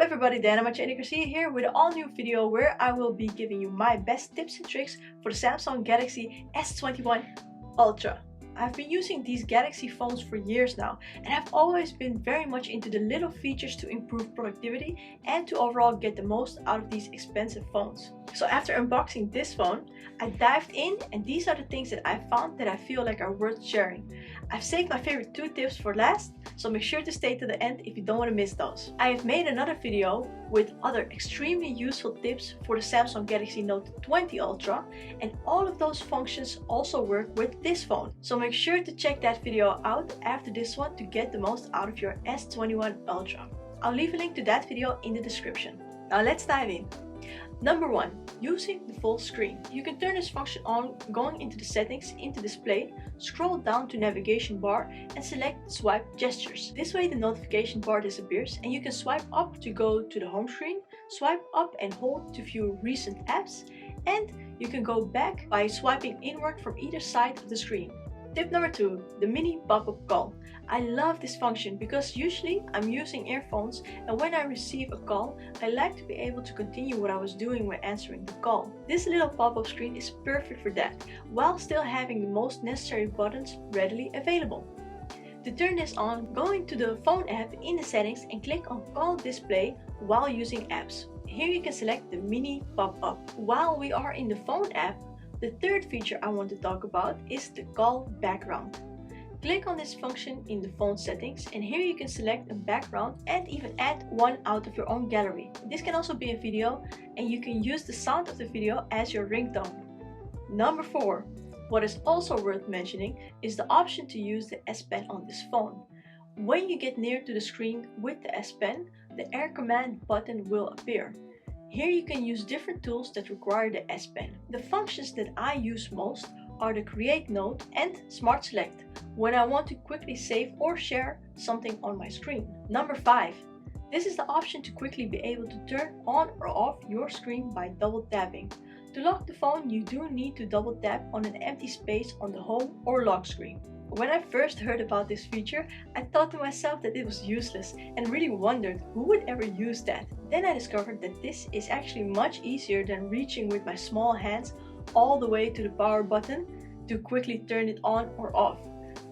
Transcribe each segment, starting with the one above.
everybody, Garcia here with an all new video where I will be giving you my best tips and tricks for the Samsung Galaxy S21 Ultra. I've been using these Galaxy phones for years now, and I've always been very much into the little features to improve productivity and to overall get the most out of these expensive phones. So after unboxing this phone, I dived in, and these are the things that I found that I feel like are worth sharing. I've saved my favorite 2 tips for last, so make sure to stay to the end if you don't want to miss those. I have made another video with other extremely useful tips for the Samsung Galaxy Note 20 Ultra, and all of those functions also work with this phone. So make sure to check that video out after this one to get the most out of your S21 Ultra. I'll leave a link to that video in the description. Now let's dive in. Number 1. Using the full screen. You can turn this function on going into the settings, into display, scroll down to navigation bar and select swipe gestures. This way the notification bar disappears and you can swipe up to go to the home screen, swipe up and hold to view recent apps, and you can go back by swiping inward from either side of the screen. Tip number 2. The mini pop-up call. I love this function because usually I'm using earphones, and when I receive a call, I like to be able to continue what I was doing when answering the call. This little pop-up screen is perfect for that, while still having the most necessary buttons readily available. To turn this on, go into the phone app in the settings and click on Call Display while using apps. Here you can select the mini pop-up. While we are in the phone app, the third feature I want to talk about is the call background. Click on this function in the phone settings, and here you can select a background and even add one out of your own gallery. This can also be a video, and you can use the sound of the video as your ringtone. Number 4. What is also worth mentioning is the option to use the S Pen on this phone. When you get near to the screen with the S Pen, the Air Command button will appear. Here you can use different tools that require the S Pen. The functions that I use most are the Create Note and Smart Select when I want to quickly save or share something on my screen. Number 5. This is the option to quickly be able to turn on or off your screen by double tapping. To lock the phone, you do need to double tap on an empty space on the home or lock screen. When I first heard about this feature, I thought to myself that it was useless and really wondered who would ever use that. Then I discovered that this is actually much easier than reaching with my small hands all the way to the power button to quickly turn it on or off.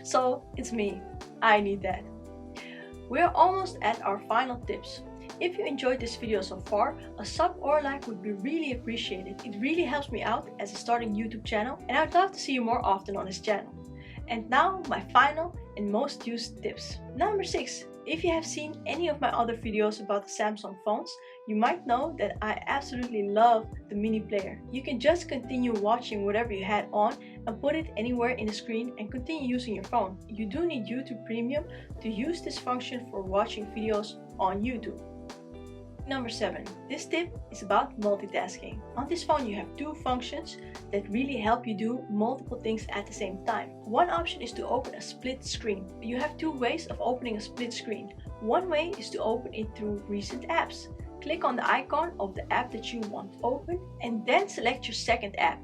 So it's me. I need that. We are almost at our final tips. If you enjoyed this video so far, a sub or a like would be really appreciated. It really helps me out as a starting YouTube channel, and I would love to see you more often on this channel. And now my final and most used tips. Number 6. If you have seen any of my other videos about the Samsung phones, you might know that I absolutely love the mini player. You can just continue watching whatever you had on and put it anywhere in the screen and continue using your phone. You do need YouTube Premium to use this function for watching videos on YouTube. Number 7. This tip is about multitasking. On this phone you have 2 functions that really help you do multiple things at the same time. One option is to open a split screen. You have 2 ways of opening a split screen. One way is to open it through recent apps. Click on the icon of the app that you want to open and then select your second app.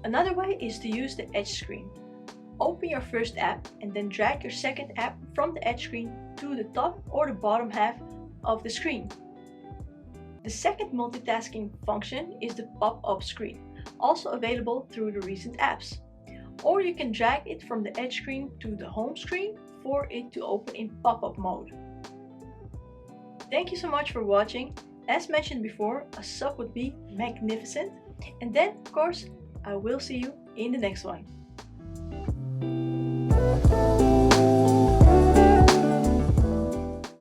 Another way is to use the edge screen. Open your first app and then drag your second app from the edge screen to the top or the bottom half of the screen. The second multitasking function is the pop-up screen, also available through the recent apps. Or you can drag it from the edge screen to the home screen for it to open in pop-up mode. Thank you so much for watching. As mentioned before, a sub would be magnificent. And then, of course, I will see you in the next one.